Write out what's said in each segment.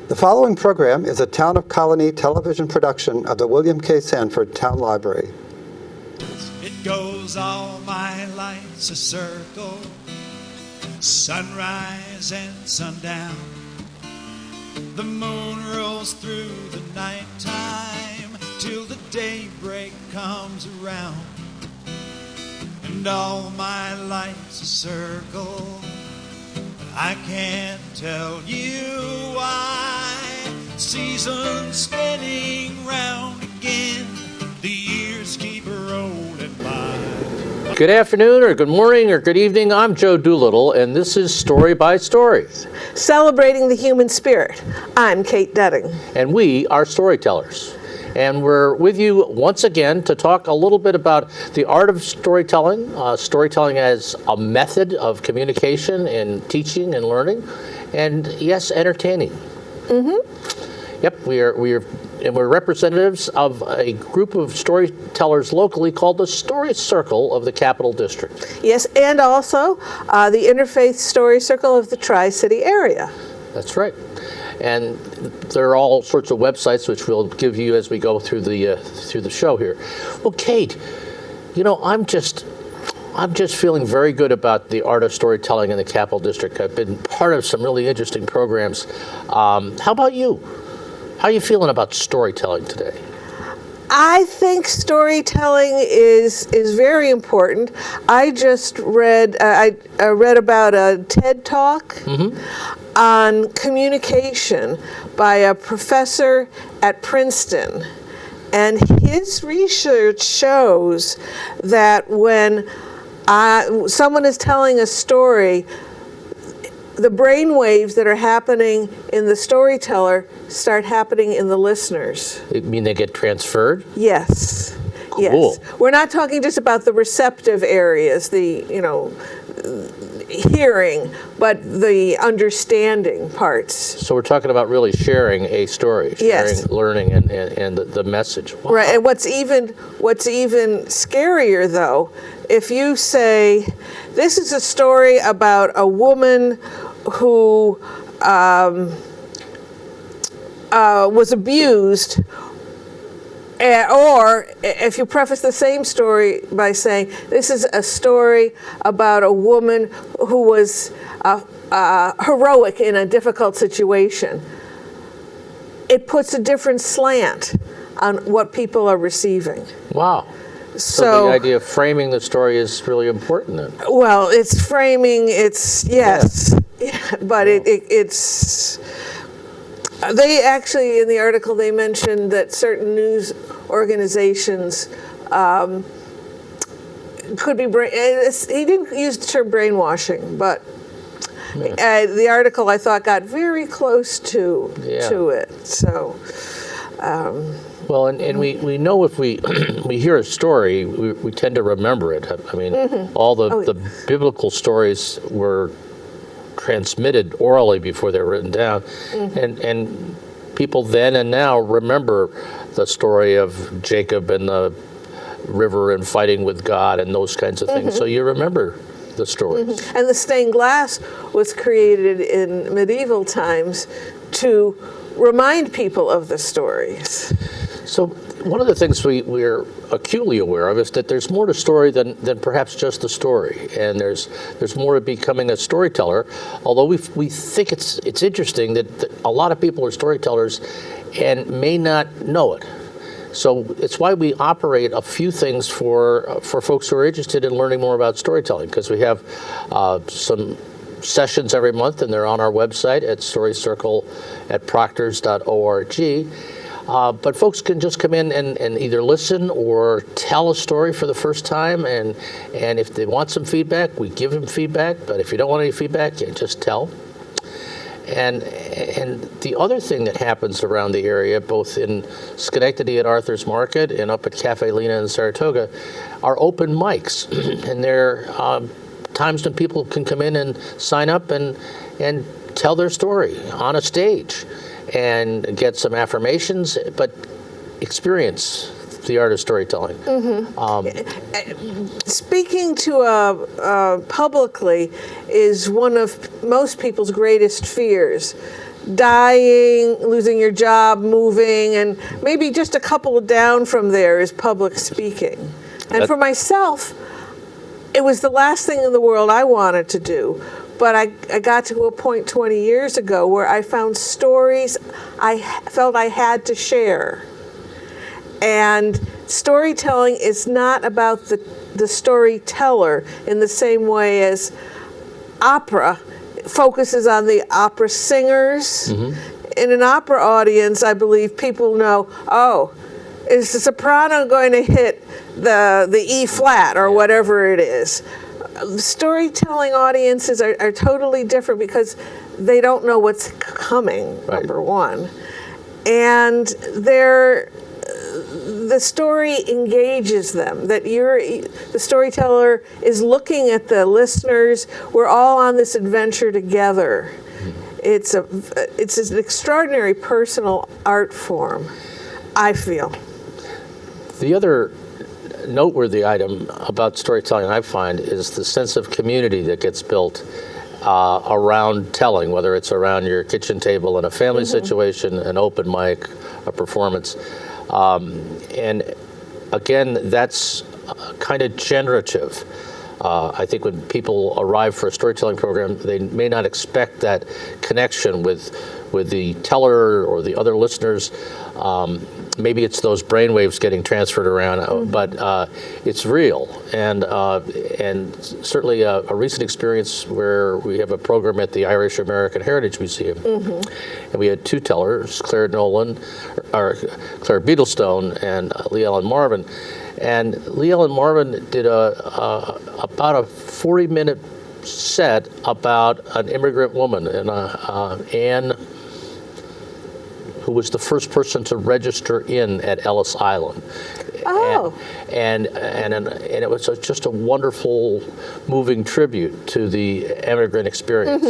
The following program is a Town of Colonie television production of the William K. Sanford Town Library. It goes all my life's a circle, sunrise and sundown. The moon rolls through the nighttime till the daybreak comes around. And all my life's a circle, I can't tell you why. Seasons spinning round again, the years keep rolling by. Good afternoon, or good morning, or good evening. I'm Joe Doolittle, and this is Story by Story. Celebrating the human spirit. I'm Kate Dudding. And we are storytellers. And we're with you once again to talk a little bit about the art of storytelling, storytelling as a method of communication and teaching and learning, and yes, entertaining. Mm-hmm. Yep, we're representatives of a group of storytellers locally called the Story Circle of the Capital District. Yes, and also the Interfaith Story Circle of the Tri-City area. That's right. And there are all sorts of websites which we'll give you as we go through the show here. Well, Kate, you know, I'm just feeling very good about the art of storytelling in the Capital District. I've been part of some really interesting programs. How about you? How are you feeling about storytelling today? I think storytelling is very important. I just read I read about a TED Talk on communication by a professor at Princeton, and his research shows that when someone is telling a story, the brain waves that are happening in the storyteller start happening in the listeners. You mean they get transferred? Yes. Cool. Yes. We're not talking just about the receptive areas, the hearing, but the understanding parts. So we're talking about really sharing a story, sharing, learning, and the message. Wow. Right. And what's even scarier, though, if you say, this is a story about a woman who was abused, or if you preface the same story by saying, this is a story about a woman who was heroic in a difficult situation, it puts a different slant on what people are receiving. Wow. So the idea of framing the story is really important then. Well, it's framing, yes. Yeah, but it's... They actually, in the article, they mentioned that certain news organizations could be... He didn't use the term brainwashing, but the article, I thought, got very close to it. So... well, and we know if we we hear a story, we tend to remember it. I mean, all the biblical stories were transmitted orally before they were written down, and people then and now remember the story of Jacob and the river and fighting with God and those kinds of things. So you remember the stories. And the stained glass was created in medieval times to remind people of the stories. So one of the things we're acutely aware of is that there's more to story than perhaps just the story, and there's more to becoming a storyteller. Although we think it's interesting that a lot of people are storytellers and may not know it. So it's why we operate a few things for folks who are interested in learning more about storytelling, because we have some sessions every month, and they're on our website at storycircle@proctors.org. But folks can just come in and either listen or tell a story for the first time, and if they want some feedback, we give them feedback. But if you don't want any feedback, you just tell. And the other thing that happens around the area, both in Schenectady at Arthur's Market and up at Cafe Lena in Saratoga, are open mics, and they're times when people can come in and sign up and tell their story on a stage and get some affirmations, but experience the art of storytelling. Speaking to publicly is one of most people's greatest fears. dying, losing your job, moving, and maybe just a couple down from there is public speaking. And for myself, it was the last thing in the world I wanted to do. But I got to a point 20 years ago where I found stories I felt I had to share. And storytelling is not about the storyteller in the same way as opera focuses on the opera singers. In an opera audience, I believe people know, oh, is the soprano going to hit the E flat or whatever it is? Storytelling audiences are totally different because they don't know what's coming, number one. And the story engages them, that the storyteller is looking at the listeners. We're all on this adventure together. It's an extraordinary personal art form, I feel. The other noteworthy item about storytelling I find is the sense of community that gets built around telling, whether it's around your kitchen table in a family situation, an open mic, a performance. And again, that's kind of generative. I think when people arrive for a storytelling program, they may not expect that connection with the teller or the other listeners. Maybe it's those brainwaves getting transferred around, but it's real. And certainly a recent experience where we have a program at the Irish American Heritage Museum, and we had two tellers, Claire Beadlestone and Lee Ellen Marvin. And Lee Ellen Marvin did about a 40-minute set about an immigrant woman, and Anne, who was the first person to register in at Ellis Island. Oh. And it was just a wonderful, moving tribute to the immigrant experience.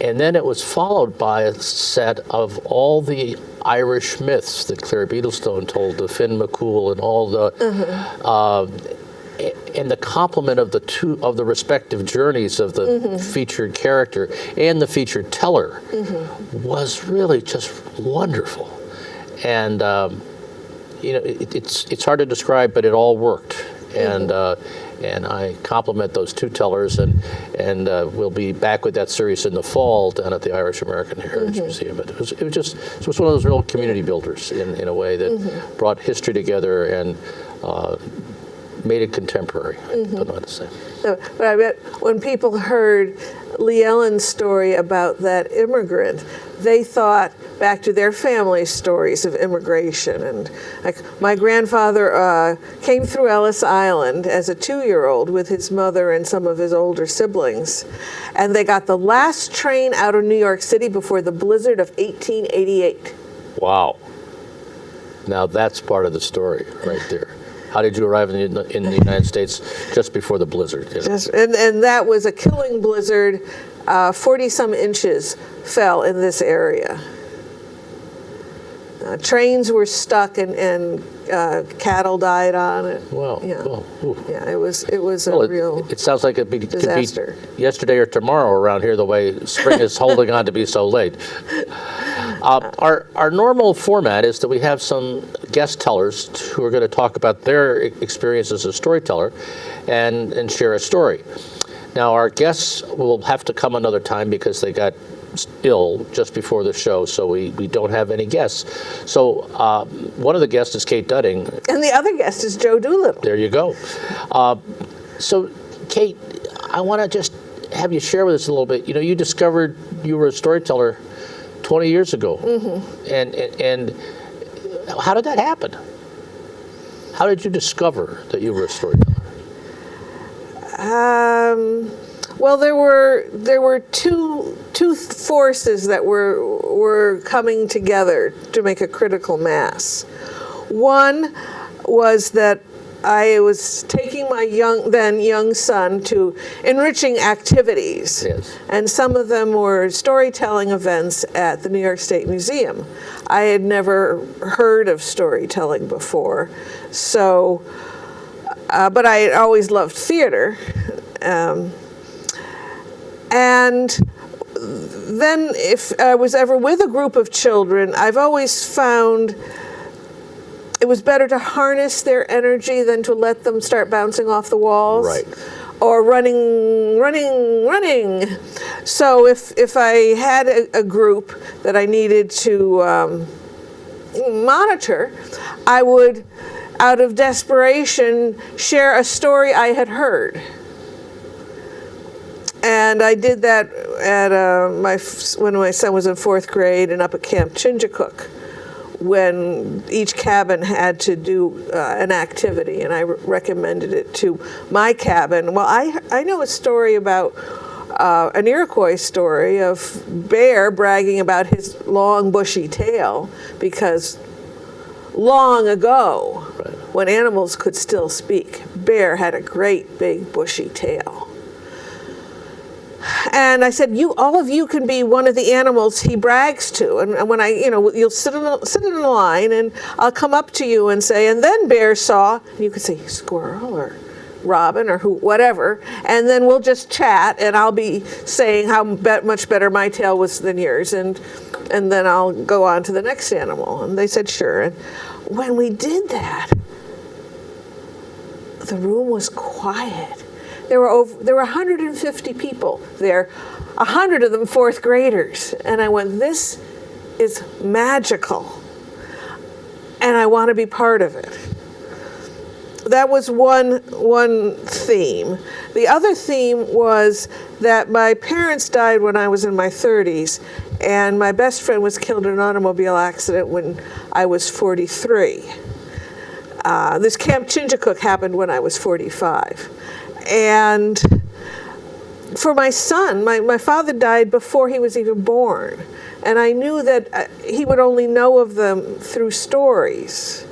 And then it was followed by a set of all the Irish myths that Claire Beadlestone told, the Finn McCool and all the, and the complement of the respective journeys of the featured character and the featured teller was really just wonderful. And it's hard to describe, but it all worked. And I compliment those two tellers, and we'll be back with that series in the fall down at the Irish American Heritage Museum. But it was one of those real community builders in a way that brought history together and made it contemporary. I don't know how to say. No, but I bet when people heard Lee Ellen's story about that immigrant, they thought back to their family stories of immigration. And like my grandfather came through Ellis Island as a 2-year-old with his mother and some of his older siblings. And they got the last train out of New York City before the blizzard of 1888. Wow. Now that's part of the story right there. How did you arrive in the United States just before the blizzard? You know? And that was a killing blizzard. 40-some inches fell in this area. Trains were stuck and cattle died on it. Wow. Yeah. Well, yeah, it was a real it sounds like it could disaster. be yesterday or tomorrow around here, the way spring is holding on to be so late. Our normal format is that we have some guest tellers who are going to talk about their experience as a storyteller and share a story. Now, our guests will have to come another time because they got ill just before the show, so we don't have any guests. So one of the guests is Kate Dudding. And the other guest is Joe Doolittle. There you go. So, Kate, I want to just have you share with us a little bit. You know, you discovered you were a storyteller 20 years ago. And how did that happen? How did you discover that you were a storyteller? Well, there were two forces that were coming together to make a critical mass. One was that I was taking my young son to enriching activities. Yes. And some of them were storytelling events at the New York State Museum. I had never heard of storytelling before, so, but I had always loved theater. And then if I was ever with a group of children, I've always found it was better to harness their energy than to let them start bouncing off the walls. Right. Or running. So if I had a group that I needed to monitor, I would, out of desperation, share a story I had heard. And I did that at when my son was in 4th grade and up at Camp Chinjacook, when each cabin had to do an activity, and I recommended it to my cabin. Well, I know a story about an Iroquois story of Bear bragging about his long bushy tail, because long ago, when animals could still speak, Bear had a great big bushy tail. And I said, all of you can be one of the animals he brags to. And when you'll sit in a line, and I'll come up to you and say, and then Bear saw, and you could say squirrel or robin or whatever, and then we'll just chat, and I'll be saying how much better my tail was than yours, and then I'll go on to the next animal. And they said, sure. And when we did that, the room was quiet. There were 150 people there, 100 of them 4th graders. And I went, this is magical, and I want to be part of it. That was one theme. The other theme was that my parents died when I was in my 30s, and my best friend was killed in an automobile accident when I was 43. This Camp Chinjacook happened when I was 45. And for my son, my father died before he was even born. And I knew that he would only know of them through stories.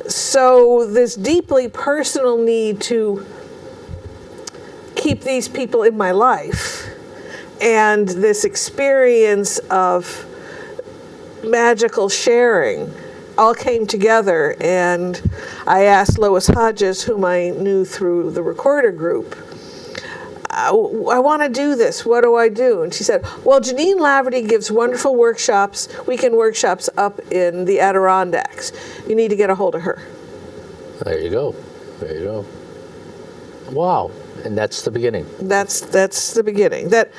So this deeply personal need to keep these people in my life, and this experience of magical sharing, all came together. And I asked Lois Hodges, whom I knew through the recorder group, I want to do this. What do I do? And she said, well, Janine Laverty gives wonderful workshops, weekend workshops up in the Adirondacks. You need to get a hold of her. There you go. There you go. Wow. And that's the beginning. That's the beginning. But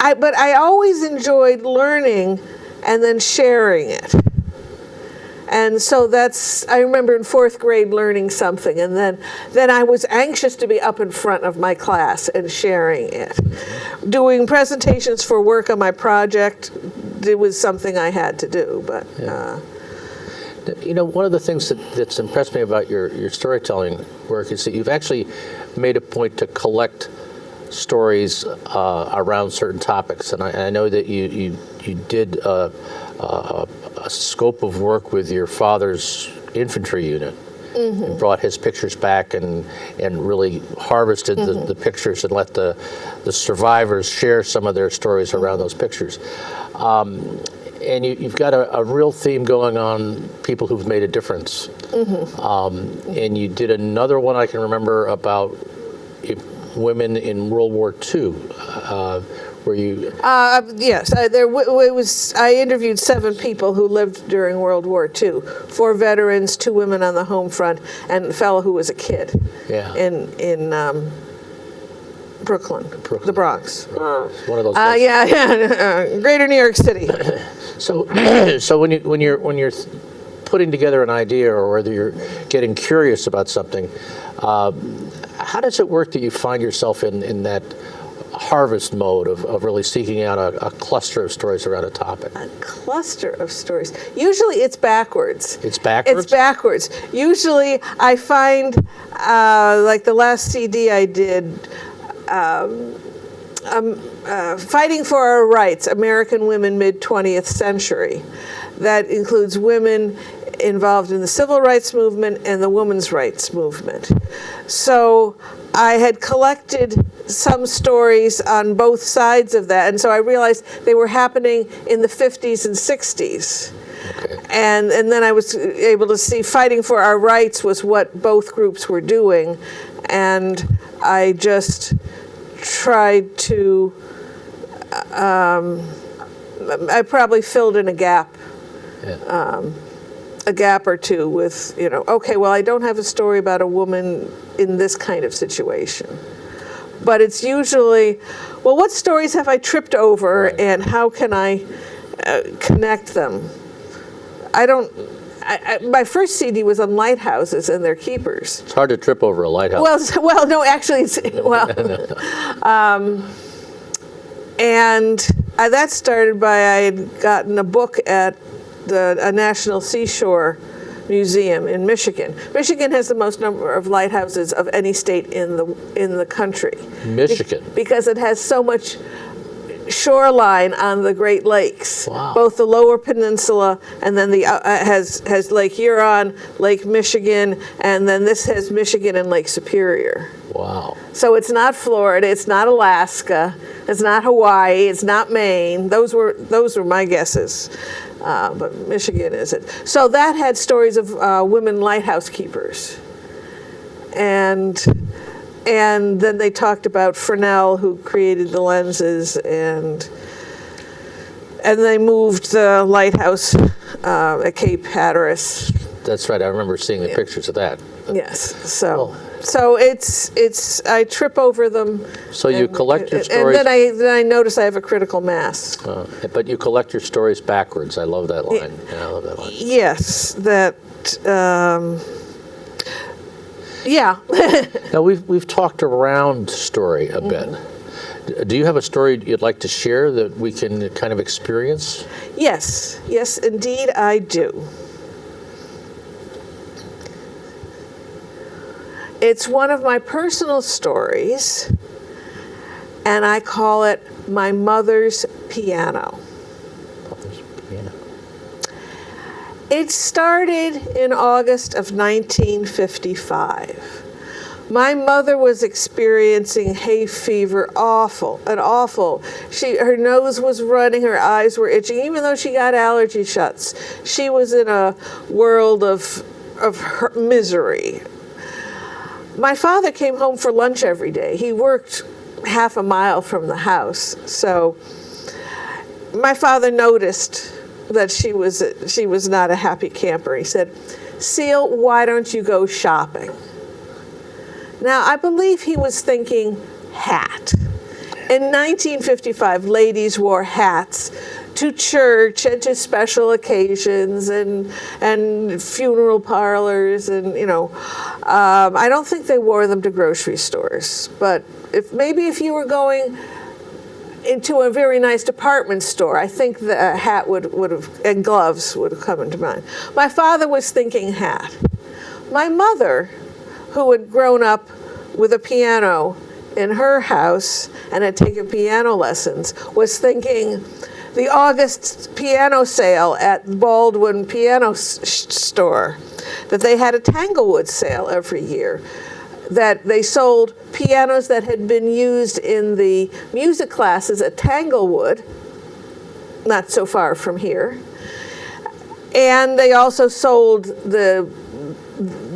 I always enjoyed learning and then sharing it. And so I remember in 4th grade learning something, and then I was anxious to be up in front of my class and sharing it. Doing presentations for work on my project, it was something I had to do. But one of the things that's impressed me about your storytelling work is that you've actually made a point to collect stories around certain topics. And I know that you did a scope of work with your father's infantry unit. Mm-hmm. And brought his pictures back and really harvested the pictures and let the survivors share some of their stories around those pictures. And you've got a real theme going on, people who've made a difference. Mm-hmm. And you did another one I can remember about women in World War II, where you... Yes, I interviewed 7 people who lived during World War II, 4 veterans, 2 women on the home front, and a fellow who was a kid in Brooklyn, the Bronx. One of those places. Greater New York City. So when you're putting together an idea, or whether you're getting curious about something, how does it work that you find yourself in that harvest mode of really seeking out a cluster of stories around a topic? A cluster of stories. Usually it's backwards. It's backwards? It's backwards. Usually I find, like the last CD I did, Fighting for Our Rights, American Women Mid-20th Century. That includes women involved in the civil rights movement and the women's rights movement. So I had collected some stories on both sides of that, and so I realized they were happening in the 50s and 60s. Okay. And then I was able to see Fighting for Our Rights was what both groups were doing, and I just tried to I probably filled in a gap. Yeah. A gap or two with, okay, well, I don't have a story about a woman in this kind of situation. But it's usually, well, what stories have I tripped over, Right. and how can I connect them? My first CD was on lighthouses and their keepers. It's hard to trip over a lighthouse. Well, no, actually, and that started by I had gotten a book at a National Seashore Museum in Michigan. Michigan has the most number of lighthouses of any state in the country. Michigan. Because it has so much shoreline on the Great Lakes. Wow. Both the Lower Peninsula, and then has Lake Huron, Lake Michigan, and then this has Michigan and Lake Superior. Wow. So it's not Florida, it's not Alaska, it's not Hawaii, it's not Maine. Those were my guesses. But Michigan is it. So that had stories of women lighthouse keepers. And then they talked about Fresnel, who created the lenses, and they moved the lighthouse at Cape Hatteras. That's right. I remember seeing the pictures of that. Yes. So it's I trip over them. So you collect your stories. And then I notice I have a critical mass. But you collect your stories backwards. I love that line. Yeah, I love that line. Yes, that. Yeah. Now we've talked around story a bit. Do you have a story you'd like to share that we can kind of experience? Yes, indeed I do. It's one of my personal stories, and I call it My Mother's Piano. It started in August of 1955. My mother was experiencing hay fever, awful. Her nose was running, her eyes were itching, even though she got allergy shots. She was in a world of her misery. My father came home for lunch every day. He worked half a mile from the house, so my father noticed that she was not a happy camper. He said, "Seal, why don't you go shopping?" Now, I believe he was thinking hat. In 1955, ladies wore hats to church and to special occasions and funeral parlors, and I don't think they wore them to grocery stores. But if you were going into a very nice department store, I think the hat would have, and gloves would have come into mind. My father was thinking hat. My mother, who had grown up with a piano in her house and had taken piano lessons, was thinking the August piano sale at Baldwin Piano Store, that they had a Tanglewood sale every year, that they sold pianos that had been used in the music classes at Tanglewood, not so far from here, and they also sold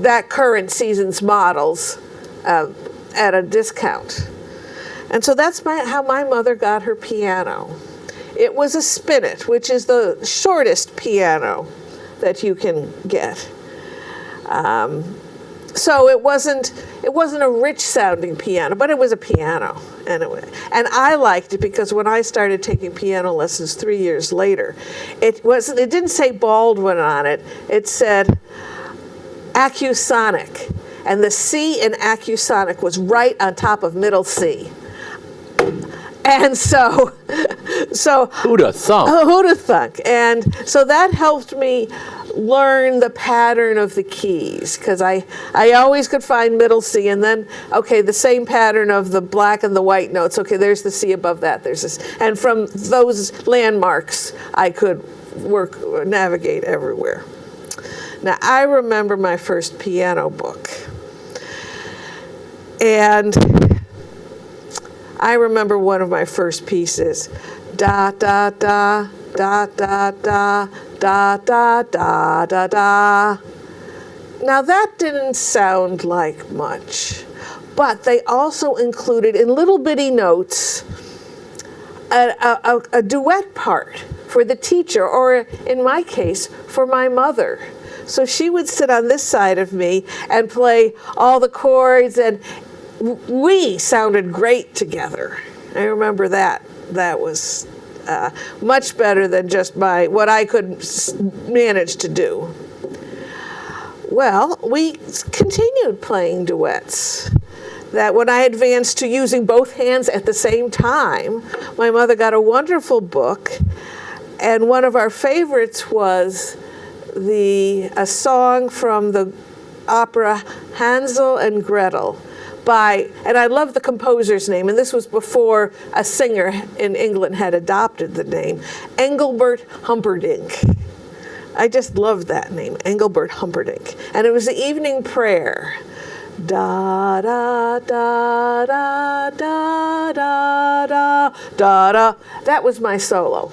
that current season's models at a discount. And so that's how my mother got her piano. It was a spinet, which is the shortest piano that you can get. So it wasn't a rich sounding piano, but it was a piano. And I liked it because when I started taking piano lessons 3 years later, it didn't say Baldwin on it. It said Acusonic. And the C in Acusonic was right on top of middle C. And so Who'da thunk? Who'da thunk? And so that helped me learn the pattern of the keys, because I always could find middle C, and then, okay, the same pattern of the black and the white notes. Okay, there's the C above that. There's this. And from those landmarks, I could navigate everywhere. Now, I remember my first piano book. And I remember one of my first pieces, da da da da da da da da da da da. Now that didn't sound like much, but they also included in little bitty notes a duet part for the teacher, or in my case, for my mother. So she would sit on this side of me and play all the chords, and we sounded great together. I remember that. That was much better than just what I could manage to do. Well, we continued playing duets. That when I advanced to using both hands at the same time, my mother got a wonderful book, and one of our favorites was a song from the opera Hansel and Gretel and I love the composer's name, and this was before a singer in England had adopted the name, Engelbert Humperdinck. I just loved that name, Engelbert Humperdinck. And it was the evening prayer. Da da da da da da da da da. That was my solo.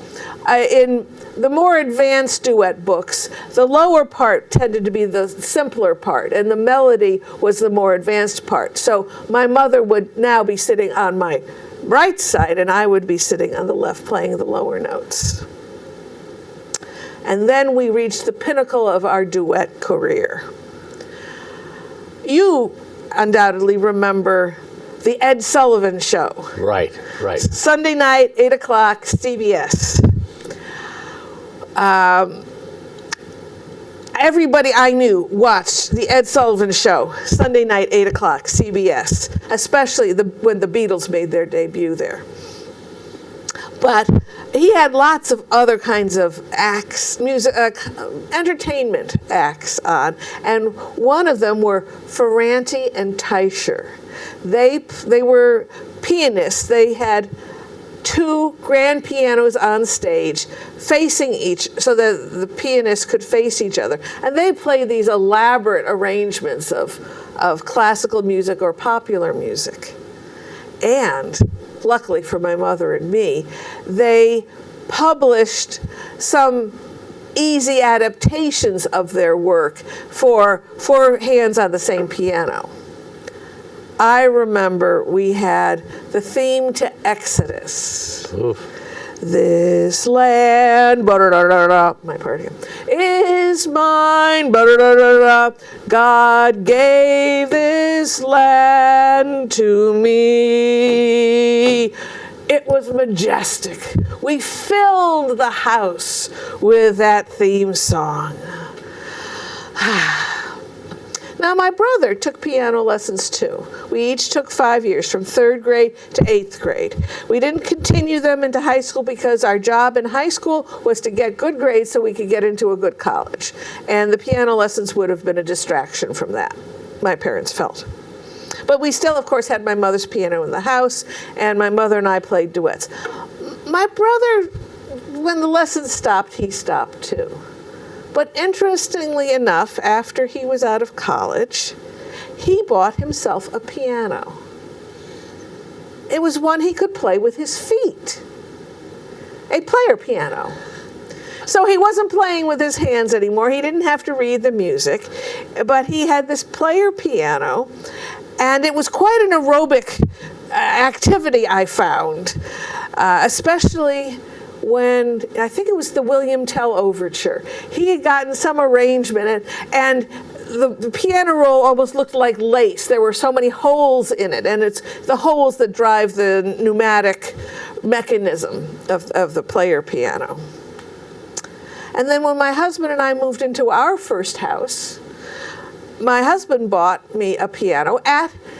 In the more advanced duet books, the lower part tended to be the simpler part, and the melody was the more advanced part. So my mother would now be sitting on my right side, and I would be sitting on the left playing the lower notes. And then we reached the pinnacle of our duet career. You undoubtedly remember the Ed Sullivan Show. Right, right. Sunday night, 8 o'clock, CBS. Everybody I knew watched the Ed Sullivan Show, Sunday night, 8 o'clock, CBS, especially when the Beatles made their debut there. But he had lots of other kinds of acts, music, entertainment acts on, and one of them were Ferranti and Teicher. They were pianists. They had two grand pianos on stage facing each, so that the pianists could face each other. And they played these elaborate arrangements of classical music or popular music. And luckily for my mother and me, they published some easy adaptations of their work for four hands on the same piano. I remember we had the theme to Exodus. Oof. This land, my part here, is mine, God gave this land to me. It was majestic. We filled the house with that theme song. Now, my brother took piano lessons too. We each took 5 years, from 3rd grade to 8th grade. We didn't continue them into high school because our job in high school was to get good grades so we could get into a good college. And the piano lessons would have been a distraction from that, my parents felt. But we still, of course, had my mother's piano in the house, and my mother and I played duets. My brother, when the lessons stopped, he stopped too. But interestingly enough, after he was out of college, he bought himself a piano. It was one he could play with his feet, a player piano. So he wasn't playing with his hands anymore. He didn't have to read the music, but he had this player piano, and it was quite an aerobic activity, I found, especially when, I think it was the William Tell Overture. He had gotten some arrangement, and the piano roll almost looked like lace. There were so many holes in it, and it's the holes that drive the pneumatic mechanism of the player piano. And then when my husband and I moved into our first house, my husband bought me a piano.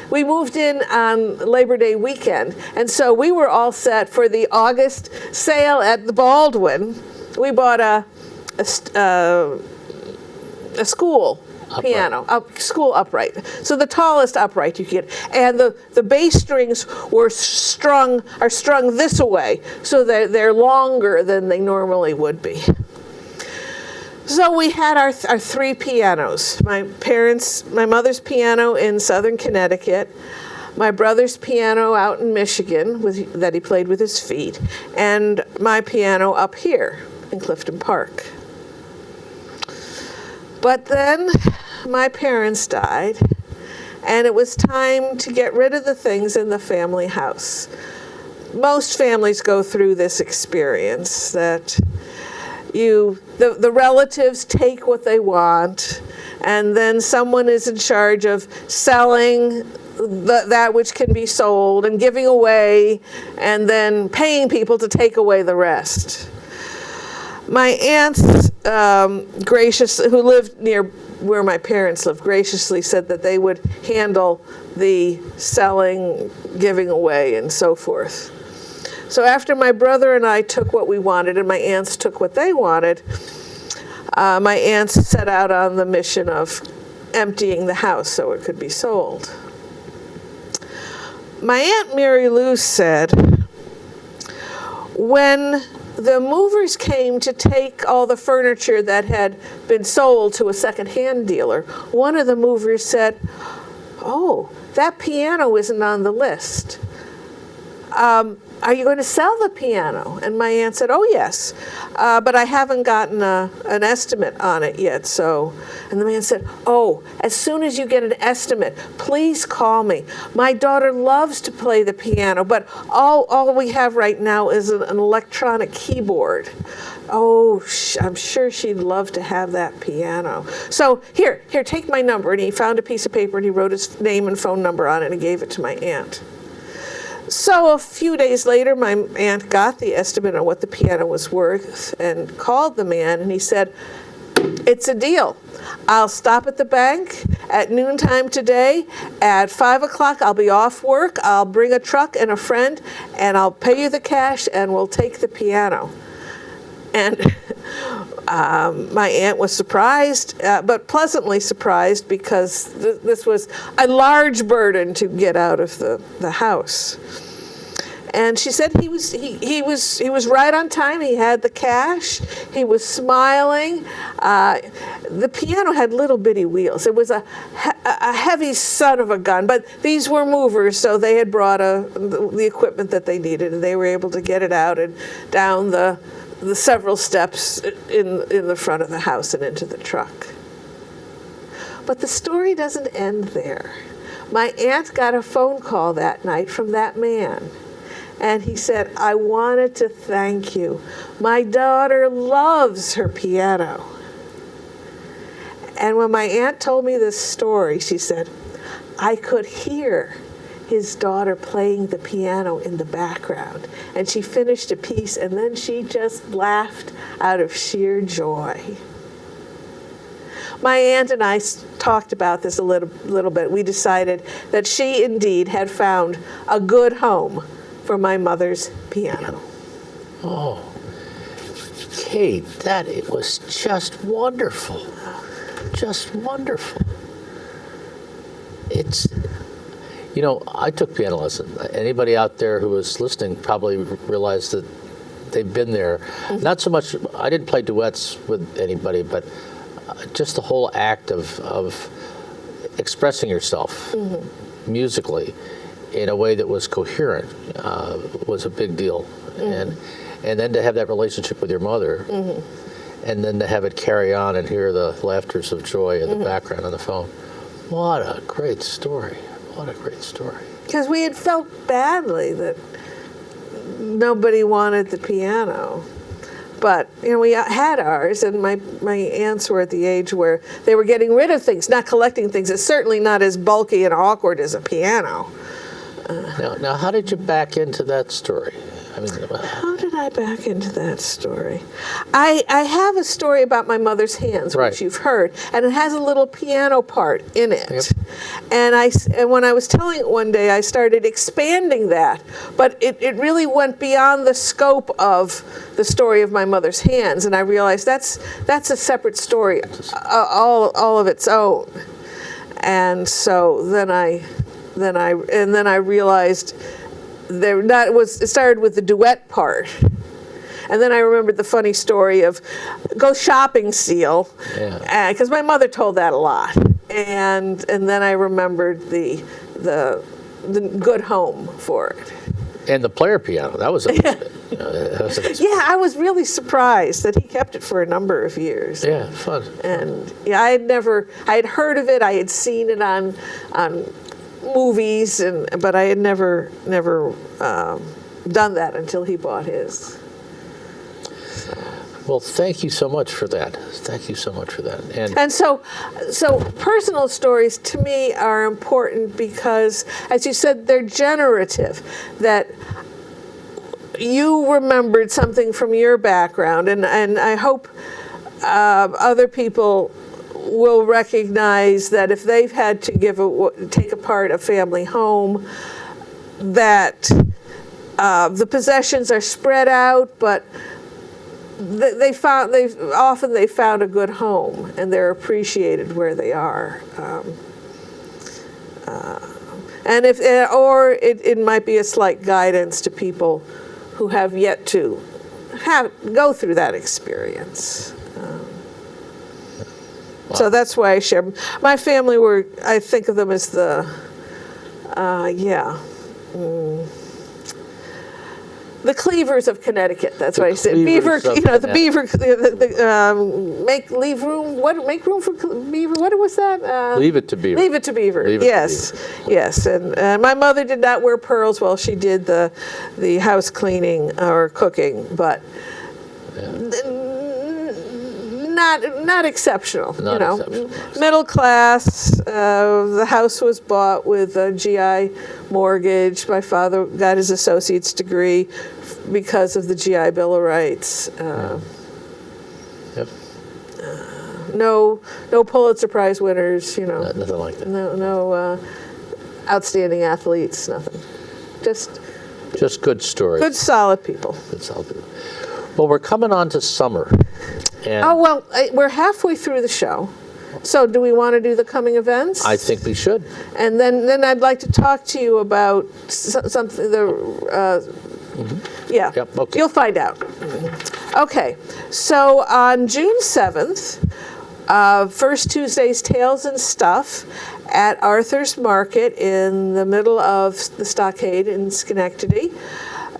We moved in on Labor Day weekend, and so we were all set for the August sale at the Baldwin. We bought a school piano, a school upright. So the tallest upright you could get, and the bass strings are strung this way, so that they're longer than they normally would be. So we had our three pianos. My mother's piano in southern Connecticut, my brother's piano out in Michigan that he played with his feet, and my piano up here in Clifton Park. But then my parents died, and it was time to get rid of the things in the family house. most families go through this experience that the relatives take what they want, and then someone is in charge of selling that which can be sold and giving away, and then paying people to take away the rest. My aunts, who lived near where my parents lived, graciously said that they would handle the selling, giving away, and so forth. So after my brother and I took what we wanted and my aunts took what they wanted, my aunts set out on the mission of emptying the house so it could be sold. My Aunt Mary Lou said, when the movers came to take all the furniture that had been sold to a second-hand dealer, one of the movers said, "Oh, that piano isn't on the list. Are you going to sell the piano?" And my aunt said, "Oh, yes, but I haven't gotten an estimate on it yet." And the man said, "Oh, as soon as you get an estimate, please call me. My daughter loves to play the piano, but all we have right now is an electronic keyboard. Oh, I'm sure she'd love to have that piano. So here, take my number." And he found a piece of paper and he wrote his name and phone number on it and he gave it to my aunt. So a few days later, my aunt got the estimate on what the piano was worth and called the man, and he said, "It's a deal. I'll stop at the bank at noontime today. At 5 o'clock, I'll be off work. I'll bring a truck and a friend, and I'll pay you the cash, and we'll take the piano." And my aunt was surprised, but pleasantly surprised, because this was a large burden to get out of the house. And she said he was right on time. He had the cash. He was smiling. The piano had little bitty wheels. It was a heavy son of a gun, but these were movers, so they had brought the equipment that they needed, and they were able to get it out and down the several steps in the front of the house and into the truck. But the story doesn't end there. My aunt got a phone call that night from that man. And he said, "I wanted to thank you. My daughter loves her piano." And when my aunt told me this story, she said, "I could hear his daughter playing the piano in the background." And she finished a piece, and then she just laughed out of sheer joy. My aunt and I talked about this a little bit. We decided that she indeed had found a good home for my mother's piano. Oh, Kate, it was just wonderful. Just wonderful. I took piano lessons. Anybody out there who was listening probably realized that they've been there. Mm-hmm. Not so much, I didn't play duets with anybody, but just the whole act of expressing yourself mm-hmm. musically in a way that was coherent was a big deal. Mm-hmm. And then to have that relationship with your mother, mm-hmm. and then to have it carry on and hear the laughters of joy in mm-hmm. the background on the phone. What a great story. What a great story. Because we had felt badly that nobody wanted the piano. But, we had ours, and my aunts were at the age where they were getting rid of things, not collecting things. It's certainly not as bulky and awkward as a piano. Now, how did you back into that story? How did I back into that story? I have a story about my mother's hands, right. which you've heard, and it has a little piano part in it. Yep. And when I was telling it one day, I started expanding that, but it really went beyond the scope of the story of my mother's hands, and I realized that's a separate story, all of its own. And so then I realized it started with the duet part. And then I remembered the funny story of go shopping seal, because my mother told that a lot. And then I remembered the good home for it. And the player piano, that was yeah, I was really surprised that he kept it for a number of years. Yeah, fun. And I had heard of it, I had seen it on movies, but I had never done that until he bought his. Well, thank you so much for that. Thank you so much for that. And so personal stories to me are important because, as you said, they're generative. That you remembered something from your background, and I hope other people will recognize that if they've had to take apart a family home, that the possessions are spread out, but they found a good home, and they're appreciated where they are. And it might be a slight guidance to people who have yet to go through that experience. So that's why I share. My family I think of them as the Cleavers of Connecticut. That's why I said Beaver. The Beaver. Leave room. Make room for Beaver. What was that? Leave it to Beaver. Leave it to Beaver. Yes. And my mother did not wear pearls while she did the house cleaning or cooking, but. Not exceptional. Exceptional. Middle class. The house was bought with a GI mortgage. My father got his associate's degree because of the GI Bill of Rights. No Pulitzer Prize winners. Nothing like that. No outstanding athletes. Nothing. Just good stories. Good solid people. Well, we're coming on to summer. We're halfway through the show. So do we want to do the coming events? I think we should. And then I'd like to talk to you about something. Yeah. Yep, okay. You'll find out. Okay. So on June 7th, First Tuesday's Tales and Stuff at Arthur's Market in the middle of the Stockade in Schenectady.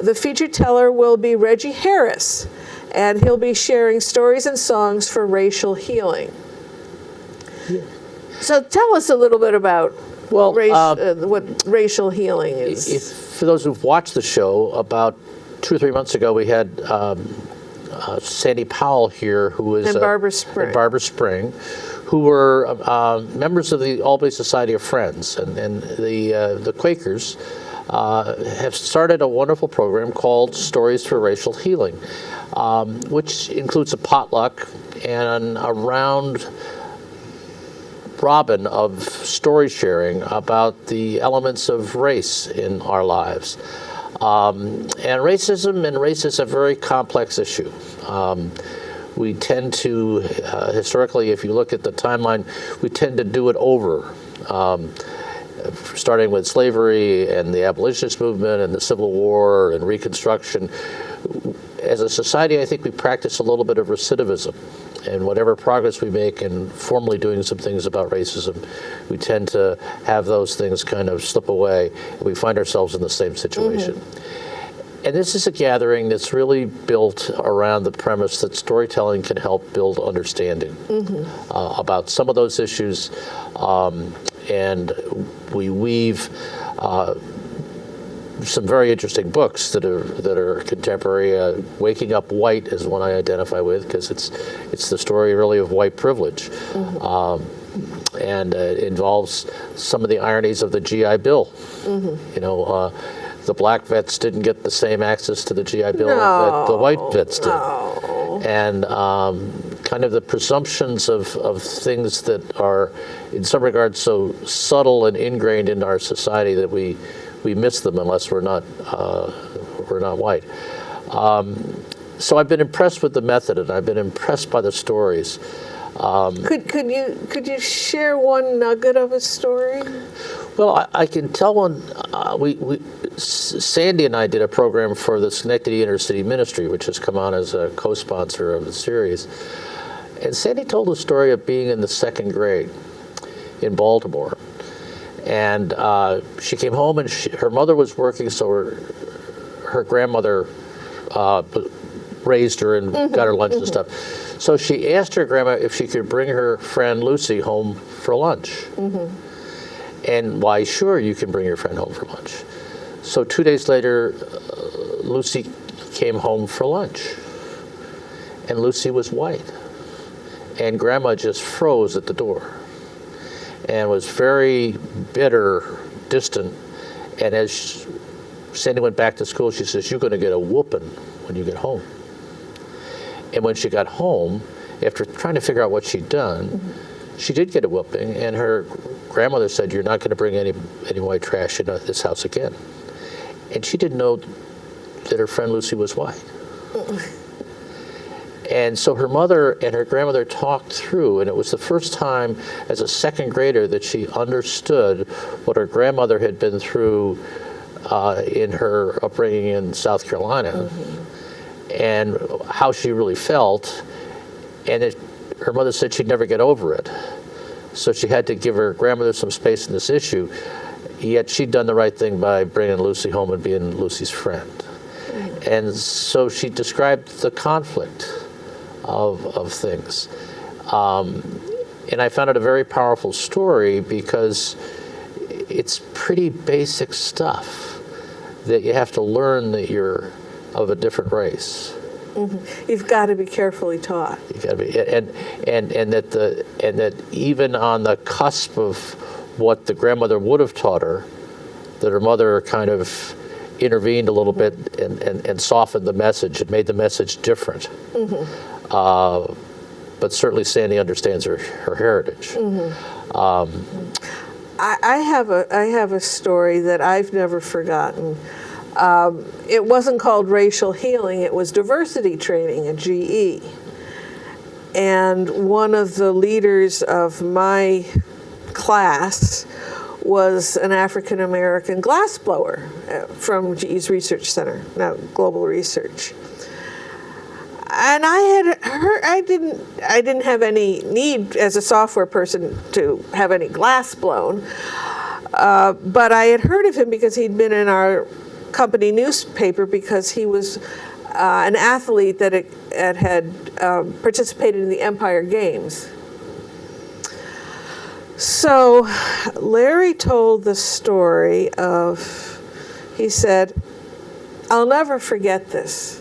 The featured teller will be Reggie Harris, and he'll be sharing stories and songs for racial healing. Yeah. So tell us a little bit about what racial healing is. For those who've watched the show, about 2 or 3 months ago, we had Sandy Powell here, who is Barbara Spring, who were members of the Albany Society of Friends, and the Quakers have started a wonderful program called Stories for Racial Healing, which includes a potluck and a round robin of story sharing about the elements of race in our lives. And race is a very complex issue. We tend to, historically, if you look at the timeline, we tend to do it over. Starting with slavery and the abolitionist movement and the Civil War and Reconstruction. As a society, I think we practice a little bit of recidivism. And whatever progress we make in formally doing some things about racism, we tend to have those things kind of slip away, and we find ourselves in the same situation. Mm-hmm. And this is a gathering that's really built around the premise that storytelling can help build understanding about some of those issues. And we weave some very interesting books that are contemporary. Waking Up White is one I identify with because it's the story really of white privilege, and it involves some of the ironies of the GI Bill. The black vets didn't get the same access to the GI Bill that the white vets did, and kind of the presumptions of things that are, in some regards, so subtle and ingrained in our society that we miss them unless we're not white. So I've been impressed with the method, and I've been impressed by the stories. Could you share one nugget of a story? Well, I can tell one. Sandy and I did a program for the Schenectady Inner City Ministry, which has come on as a co-sponsor of the series. And Sandy told a story of being in the 2nd grade in Baltimore. And she came home, and her mother was working, so her grandmother raised her and got her lunch and stuff. So she asked her grandma if she could bring her friend Lucy home for lunch. And why, sure, you can bring your friend home for lunch. So 2 days later, Lucy came home for lunch, and Lucy was white. And Grandma just froze at the door and was very bitter, distant. And as Sandy went back to school, she says, "You're going to get a whooping when you get home." And when she got home, after trying to figure out what she'd done, she did get a whooping, and her grandmother said, "You're not going to bring any white trash into this house again." And she didn't know that her friend Lucy was white. And so her mother and her grandmother talked through, and it was the first time as a second grader that she understood what her grandmother had been through in her upbringing in South Carolina, and how she really felt. And her mother said she'd never get over it. So she had to give her grandmother some space in this issue, yet she'd done the right thing by bringing Lucy home and being Lucy's friend. And so she described the conflict of things. And I found it a very powerful story because it's pretty basic stuff that you have to learn that you're of a different race. You've got to be carefully taught. You got to be, and that even on the cusp of what the grandmother would have taught her, that her mother kind of intervened a little bit and softened the message. It made the message different. But certainly Sandy understands her heritage. I have a story that I've never forgotten. It wasn't called racial healing, it was diversity training at GE. And one of the leaders of my class was an African American glassblower from GE's Research Center, now Global Research. And I had heard, I didn't have any need as a software person to have any glass blown, but I had heard of him because he'd been in our company newspaper because he was an athlete that had participated in the Empire Games. So Larry told the story of, he said, "I'll never forget this.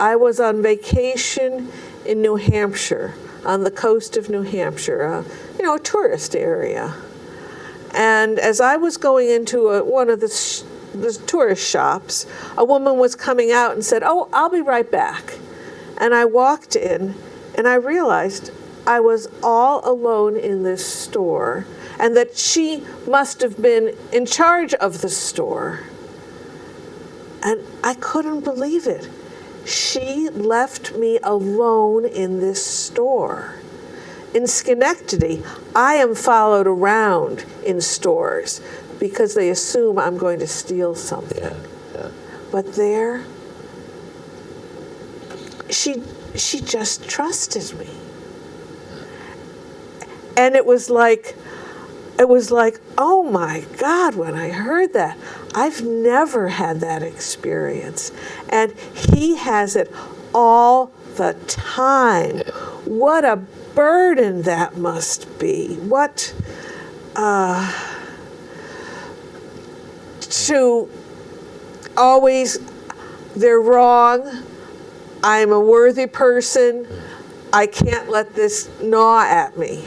I was on vacation in New Hampshire, on the coast of New Hampshire, a tourist area. And as I was going into one of the tourist shops, a woman was coming out and said, 'Oh, I'll be right back.' And I walked in and I realized I was all alone in this store and that she must have been in charge of the store. And I couldn't believe it. She left me alone in this store. In Schenectady, I am followed around in stores because they assume I'm going to steal something. Yeah. But there, she just trusted me. And it was like, oh my God, when I heard that, I've never had that experience. And he has it all the time. What a burden that must be. What, to always, they're wrong, I'm a worthy person, I can't let this gnaw at me.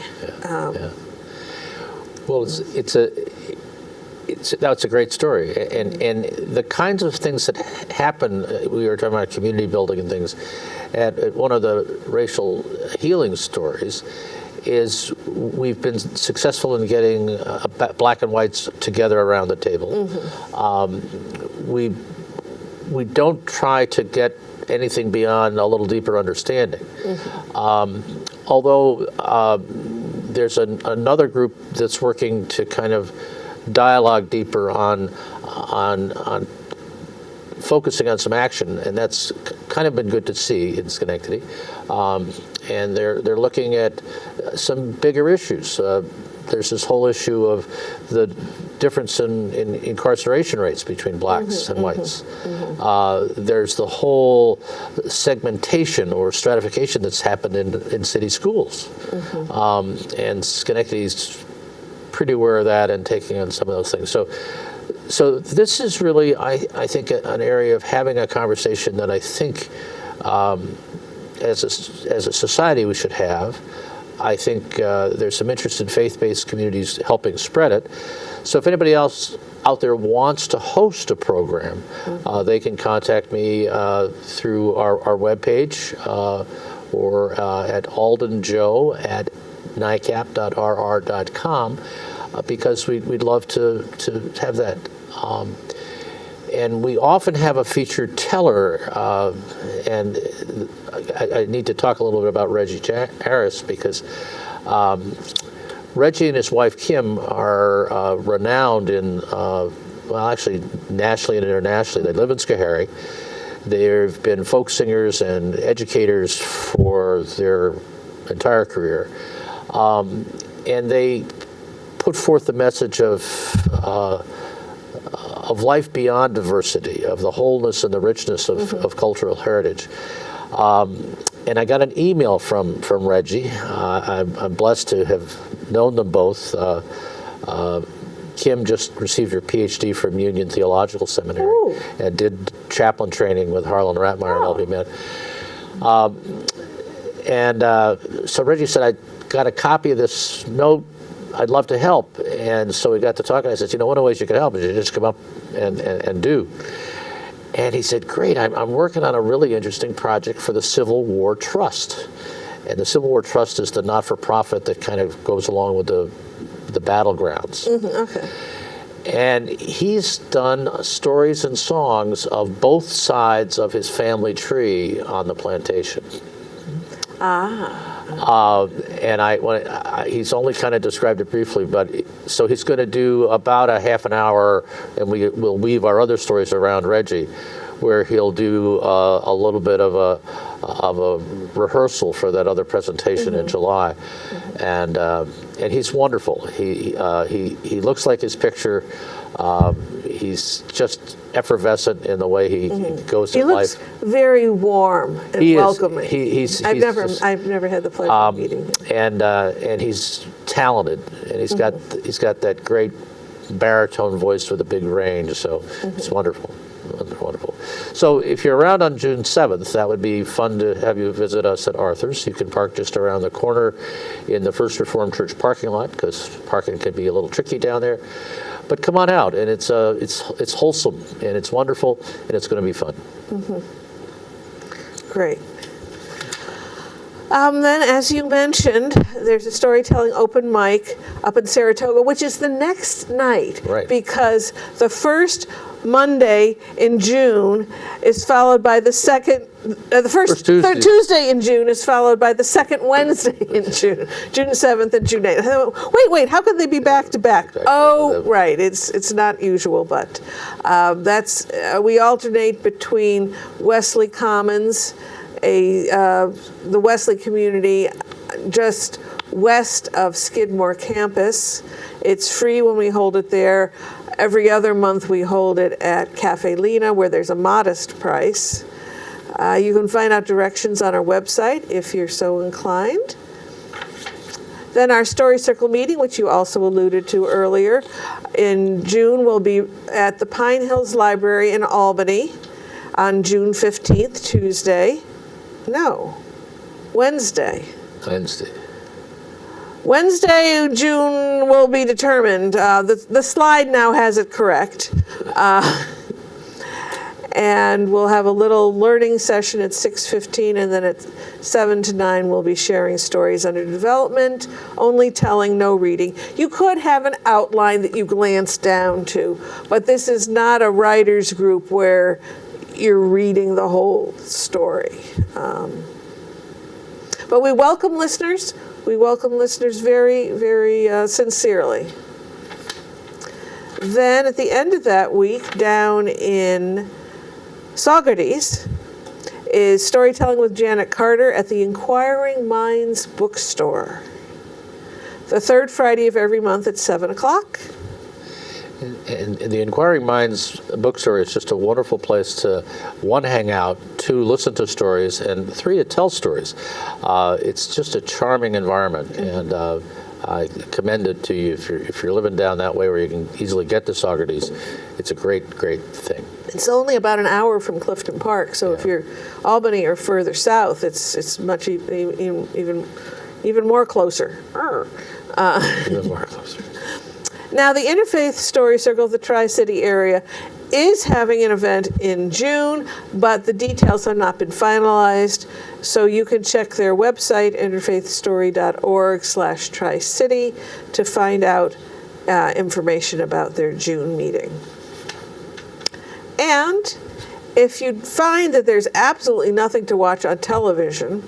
Well, that's a great story, and the kinds of things that happen. We were talking about community building and things. At one of the racial healing stories, is we've been successful in getting black and whites together around the table. We don't try to get anything beyond a little deeper understanding. Although there's another group that's working to kind of dialogue deeper on focusing on some action, and that's kind of been good to see in Schenectady. And they're looking at some bigger issues. There's this whole issue of the difference in incarceration rates between blacks and whites. There's the whole segmentation or stratification that's happened in city schools. And Schenectady's pretty aware of that and taking on some of those things. So So this is really, I think, an area of having a conversation that I think as a society we should have. I think there's some interest in faith-based communities helping spread it. So if anybody else out there wants to host a program, they can contact me through our webpage or at aldenjoe@nicap.rr.com because we'd love to have that. And we often have a featured teller, and I need to talk a little bit about Reggie Harris because Reggie and his wife Kim are renowned in, well, actually nationally and internationally. They live in Schoharie. They've been folk singers and educators for their entire career, and they put forth the message of life beyond diversity, of the wholeness and the richness of cultural heritage. And I got an email from Reggie. I'm blessed to have known them both. Kim just received her PhD from Union Theological Seminary. Ooh. And did chaplain training with Harlan Ratmeyer and LB Med. So Reggie said, I got a copy of this note. I'd love to help. And so we got to talking. I said, one of the ways you can help is you just come up and do. And he said, great, I'm working on a really interesting project for the Civil War Trust. And the Civil War Trust is the not-for-profit that kind of goes along with the battlegrounds. Okay. And he's done stories and songs of both sides of his family tree on the plantation. And he's only kind of described it briefly, but so he's going to do about a half an hour, and we'll weave our other stories around Reggie, where he'll do a little bit of a rehearsal for that other presentation in July, and he's wonderful. He looks like his picture. He's just effervescent in the way he goes through life. He looks very warm and welcoming. I've never had the pleasure of meeting him. And he's talented, and he's got that great baritone voice with a big range. So it's wonderful. Wonderful. So if you're around on June 7th, that would be fun to have you visit us at Arthur's. You can park just around the corner in the First Reformed Church parking lot because parking can be a little tricky down there. But come on out, and it's wholesome, and it's wonderful, and it's going to be fun. Great. Then, as you mentioned, there's a storytelling open mic up in Saratoga, which is the next night. Right. Because the first Monday in June is followed by the second, first Tuesday in June is followed by the second Wednesday in June, June 7th and June 8th. Wait, how could they be back to back? Oh, right, it's not usual, but we alternate between Wesley Commons, the Wesley community just west of Skidmore campus. It's free when we hold it there. Every other month we hold it at Cafe Lena, where there's a modest price. You can find out directions on our website if you're so inclined. Then our Story Circle meeting, which you also alluded to earlier, in June will be at the Pine Hills Library in Albany on June 15th, Wednesday, June will be determined. The slide now has it correct. And we'll have a little learning session at 6:15, and then at 7 to 9 we'll be sharing stories under development, only telling, no reading. You could have an outline that you glance down to, but this is not a writer's group where you're reading the whole story. But we welcome listeners. We welcome listeners very, very sincerely. Then at the end of that week, down in Saugerties, is Storytelling with Janet Carter at the Inquiring Minds Bookstore. The third Friday of every month at 7 o'clock. And the Inquiring Minds Bookstore is just a wonderful place to, 1, hang out, 2, listen to stories, and 3, to tell stories. It's just a charming environment, and I commend it to you if you're living down that way where you can easily get to Saugerties. It's a great thing. It's only about an hour from Clifton Park, so if you're Albany or further south, it's much even more closer. Even more closer. Now, the Interfaith Story Circle of the Tri-City area is having an event in June, but the details have not been finalized. So you can check their website, interfaithstory.org/Tri-City, to find out information about their June meeting. And if you find that there's absolutely nothing to watch on television,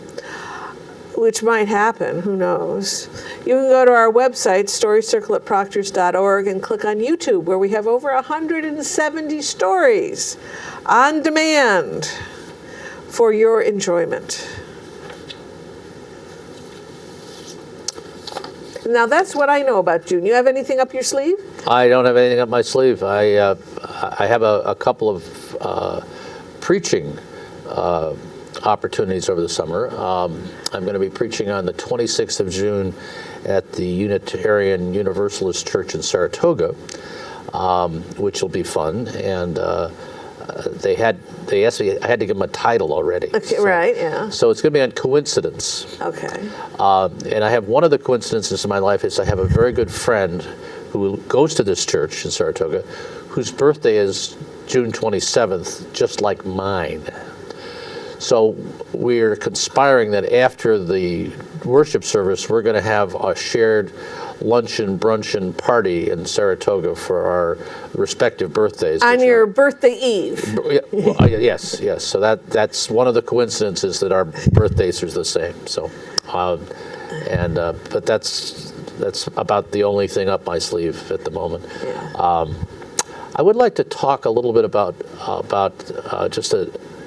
which might happen, who knows, you can go to our website, storycircle@proctors.org, and click on YouTube, where we have over 170 stories on demand for your enjoyment. Now, that's what I know about June. You have anything up your sleeve? I don't have anything up my sleeve. I have a couple of preaching opportunities over the summer. I'm going to be preaching on the 26th of June at the Unitarian Universalist Church in Saratoga, which will be fun. And they asked me, I had to give them a title already. Okay, right, yeah. So it's going to be on coincidence. Okay. And I have one of the coincidences in my life is I have a very good friend who goes to this church in Saratoga, whose birthday is June 27th, just like mine. So we're conspiring that after the worship service, we're going to have a shared luncheon, bruncheon party in Saratoga for our respective birthdays. On your birthday eve. Yes. So that's one of the coincidences that our birthdays are the same. So, but that's about the only thing up my sleeve at the moment. Yeah. I would like to talk a little bit about just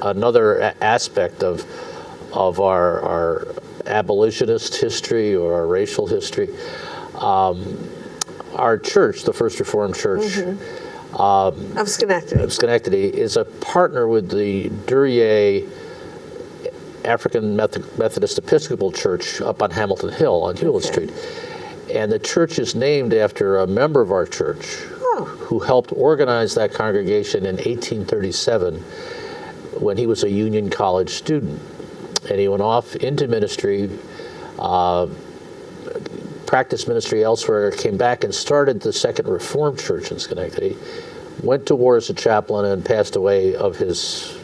another aspect of our abolitionist history or our racial history. Our church, the First Reformed Church Of Schenectady, is a partner with the Duryea African Methodist Episcopal Church up on Hamilton Hill on Hewlett Street. And the church is named after a member of our church who helped organize that congregation in 1837 when he was a Union College student. And he went off into ministry, practiced ministry elsewhere, came back and started the Second Reformed Church in Schenectady, went to war as a chaplain and passed away of his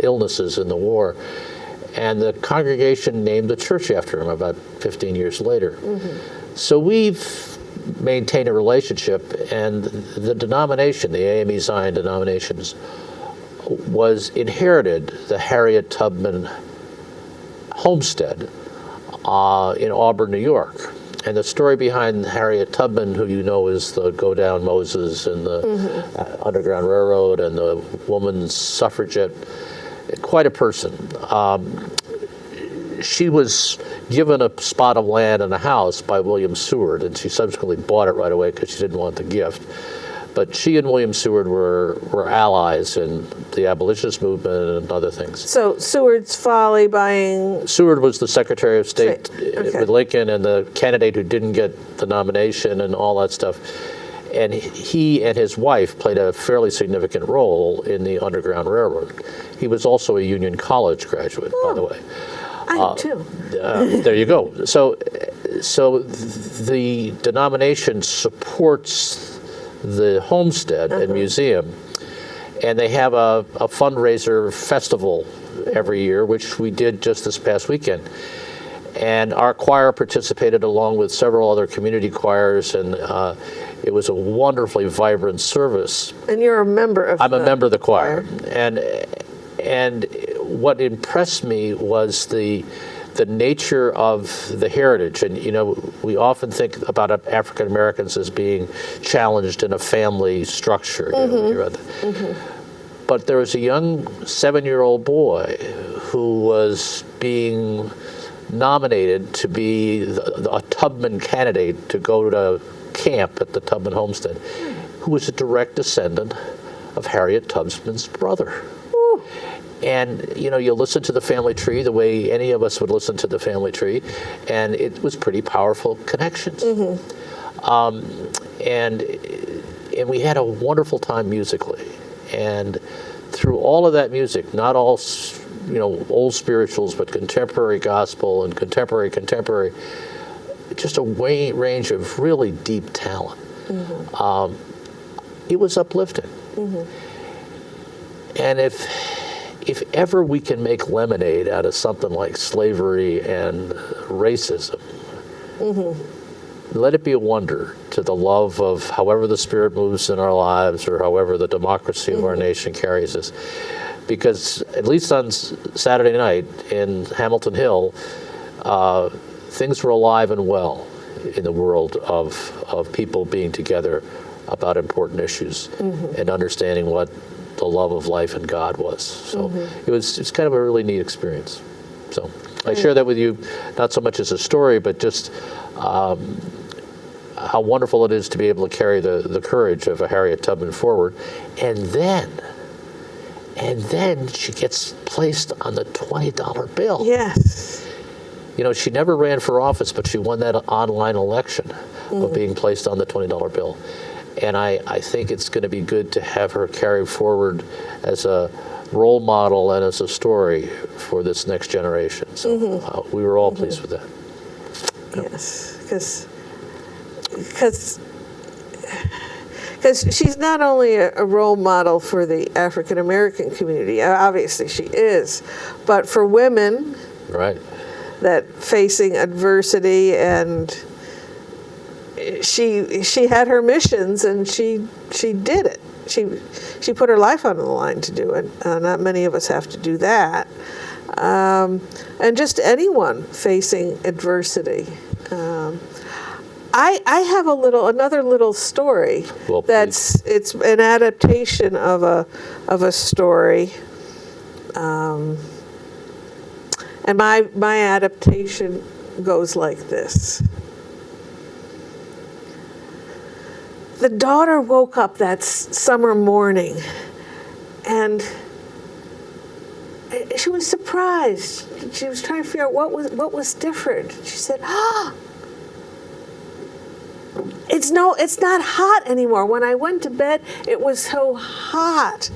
illnesses in the war. And the congregation named the church after him about 15 years later. So we've maintained a relationship, and the denomination, the AME Zion denominations, was inherited the Harriet Tubman homestead in Auburn, New York. And the story behind Harriet Tubman, who you know is the Go Down Moses and the Underground Railroad and the woman's suffragette, quite a person. She was given a spot of land and a house by William Seward, and she subsequently bought it right away because she didn't want the gift. But she and William Seward were allies in the abolitionist movement and other things. So Seward's folly buying... Seward was the Secretary of State with Lincoln and the candidate who didn't get the nomination and all that stuff. And he and his wife played a fairly significant role in the Underground Railroad. He was also a Union College graduate, by the way. I am too. There you go. So the denomination supports the homestead and museum, and they have a fundraiser festival every year, which we did just this past weekend. And our choir participated along with several other community choirs, and it was a wonderfully vibrant service. And you're a member of I'm a member of the choir. And what impressed me was the nature of the heritage. And, you know, we often think about African Americans as being challenged in a family structure. But there was a young 7-year-old boy who was being nominated to be a Tubman candidate to go to camp at the Tubman homestead, who was a direct descendant of Harriet Tubman's brother. And, you know, you listen to the family tree the way any of us would listen to the family tree, and it was pretty powerful connections. And we had a wonderful time musically. And through all of that music, not all, you know, old spirituals, but contemporary gospel and contemporary, just a range of really deep talent. It was uplifting. And if ever we can make lemonade out of something like slavery and racism, let it be a wonder to the love of however the Spirit moves in our lives or however the democracy of our nation carries us. Because at least on Saturday night in Hamilton Hill, things were alive and well in the world of people being together about important issues and understanding what the love of life and God was. So it's kind of a really neat experience. So I share that with you, not so much as a story, but just how wonderful it is to be able to carry the courage of a Harriet Tubman forward. And then she gets placed on the $20 bill. Yes. You know, she never ran for office, but she won that online election of being placed on the $20 bill. And I think it's going to be good to have her carried forward as a role model and as a story for this next generation. So we were all pleased with that. Yes, because she's not only a role model for the African American community, obviously she is, but for women, Right. that facing adversity, and she had her missions and she did it. She put her life on the line to do it. Not many of us have to do that. And just anyone facing adversity. I have another little story. Well, it's an adaptation of a story. And my adaptation goes like this. The daughter woke up that summer morning, and she was surprised. She was trying to figure out what was different. She said, it's not hot anymore. When I went to bed, it was so hot,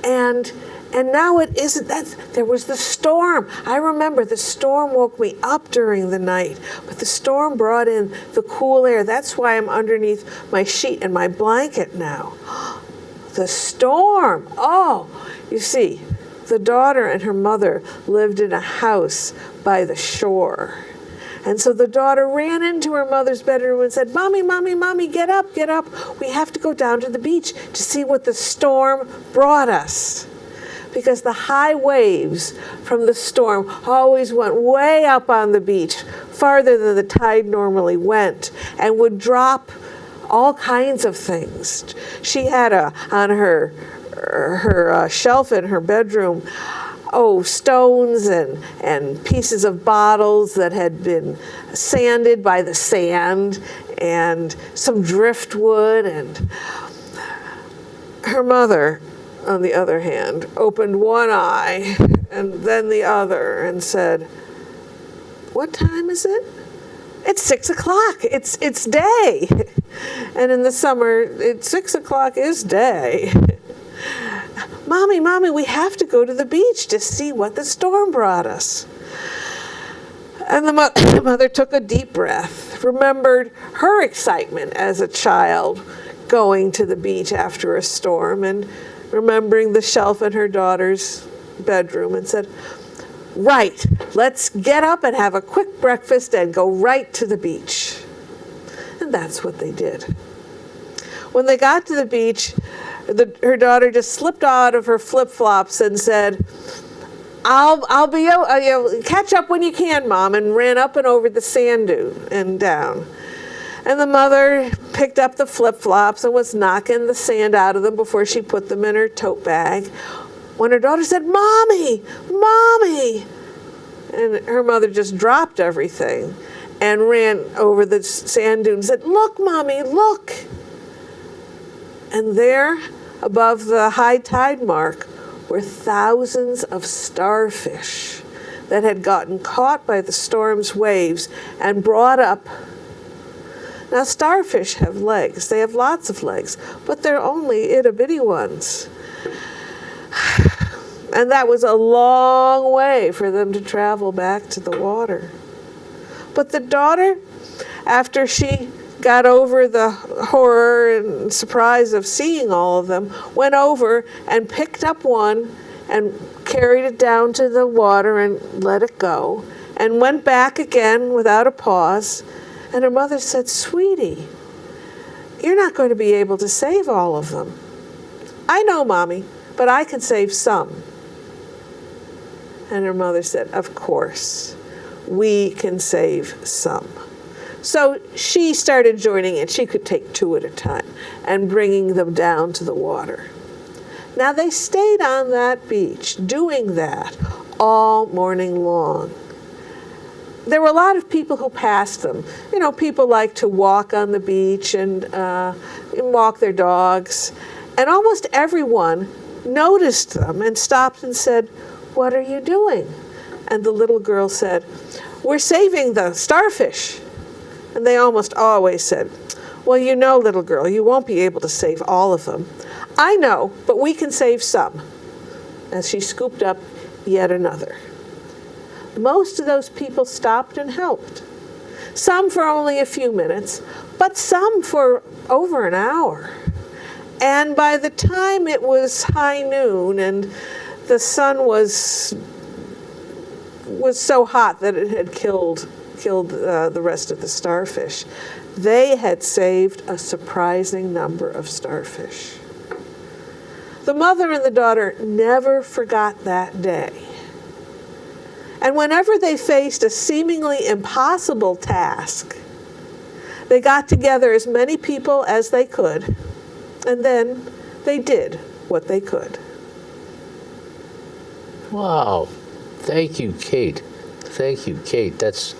and now it isn't. There was the storm. I remember the storm woke me up during the night, but the storm brought in the cool air. That's why I'm underneath my sheet and my blanket now. The storm. Oh, you see, the daughter and her mother lived in a house by the shore. And so the daughter ran into her mother's bedroom and said, "Mommy, Mommy, Mommy, get up, get up. We have to go down to the beach to see what the storm brought us." Because the high waves from the storm always went way up on the beach, farther than the tide normally went, and would drop all kinds of things. She had on her shelf in her bedroom, stones and pieces of bottles that had been sanded by the sand, and some driftwood. And her mother, on the other hand, opened one eye and then the other and said, "What time is it?" "It's 6 o'clock. It's day." And in the summer, 6 o'clock is day. "Mommy, Mommy, we have to go to the beach to see what the storm brought us." And the mother took a deep breath, remembered her excitement as a child going to the beach after a storm, and remembering the shelf in her daughter's bedroom, and said, "Right, let's get up and have a quick breakfast and go right to the beach." And that's what they did. When they got to the beach, her daughter just slipped out of her flip-flops and said, I'll be catch up when you can, Mom," and ran up and over the sand dune and down. And the mother picked up the flip-flops and was knocking the sand out of them before she put them in her tote bag, when her daughter said, "Mommy, Mommy." And her mother just dropped everything and ran over the sand dune and said, "Look, Mommy, look." And there, above the high tide mark, were thousands of starfish that had gotten caught by the storm's waves and brought up. Now, starfish have legs. They have lots of legs, but they're only itty-bitty ones. And that was a long way for them to travel back to the water. But the daughter, after she got over the horror and surprise of seeing all of them, went over and picked up one and carried it down to the water and let it go, and went back again without a pause. And her mother said, "Sweetie, you're not going to be able to save all of them." "I know, Mommy, but I can save some." And her mother said, "Of course, we can save some." So she started joining in. She could take two at a time and bringing them down to the water. Now they stayed on that beach doing that all morning long. There were a lot of people who passed them. You know, people like to walk on the beach and walk their dogs. And almost everyone noticed them and stopped and said, "What are you doing?" And the little girl said, "We're saving the starfish." And they almost always said, "Well, you know, little girl, you won't be able to save all of them." "I know, but we can save some." As she scooped up yet another. Most of those people stopped and helped. Some for only a few minutes, but some for over an hour. And by the time it was high noon and the sun was so hot that it had killed the rest of the starfish, they had saved a surprising number of starfish. The mother and the daughter never forgot that day. And whenever they faced a seemingly impossible task, they got together as many people as they could, and then they did what they could. Wow. Thank you, Kate. Thank you, Kate. That's,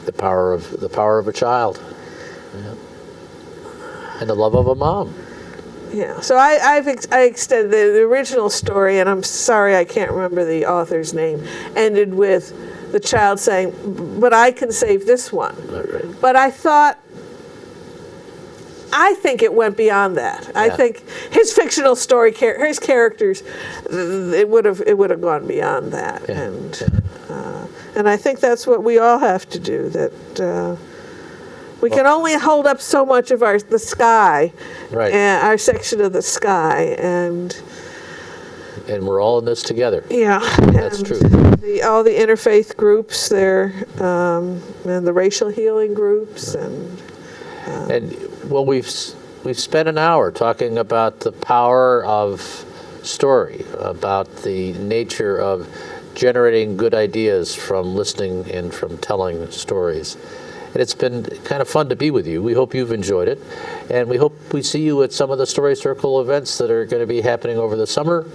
the power of a child. Yeah. And the love of a mom. Yeah, so I extended the original story, and I'm sorry I can't remember the author's name, ended with the child saying, "But I can save this one." Right. But I think it went beyond that. Yeah. I think his fictional story, his characters, it would have gone beyond that, Yeah. And I think that's what we all have to do. That we can only hold up so much of the sky, Right. and our section of the sky, and we're all in this together. yeah, That's and true. all the interfaith groups there, and the racial healing groups, and well, we've spent an hour talking about the power of story, about the nature of generating good ideas from listening and from telling stories. And it's been kind of fun to be with you. We hope you've enjoyed it. And we hope we see you at some of the Story Circle events that are going to be happening over the summer.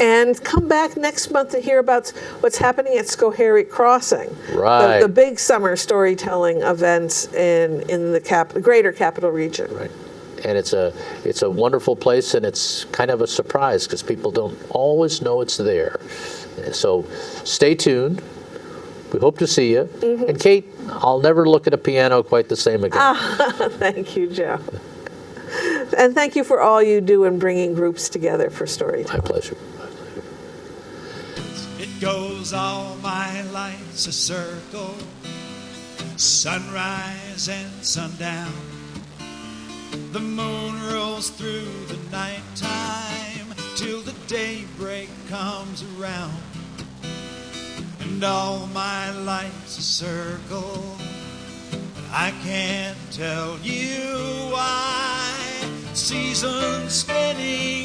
And come back next month to hear about what's happening at Schoharie Crossing. Right. The big summer storytelling events in the greater capital region. Right. And it's a wonderful place, and it's kind of a surprise because people don't always know it's there. So stay tuned. We hope to see you. Mm-hmm. And Kate, I'll never look at a piano quite the same again. Thank you, Joe. And thank you for all you do in bringing groups together for storytelling. My pleasure. It goes all my life's a circle, sunrise and sundown. The moon rolls through the nighttime till the daybreak comes around. And all my life's a circle, but I can't tell you why. Seasons spinning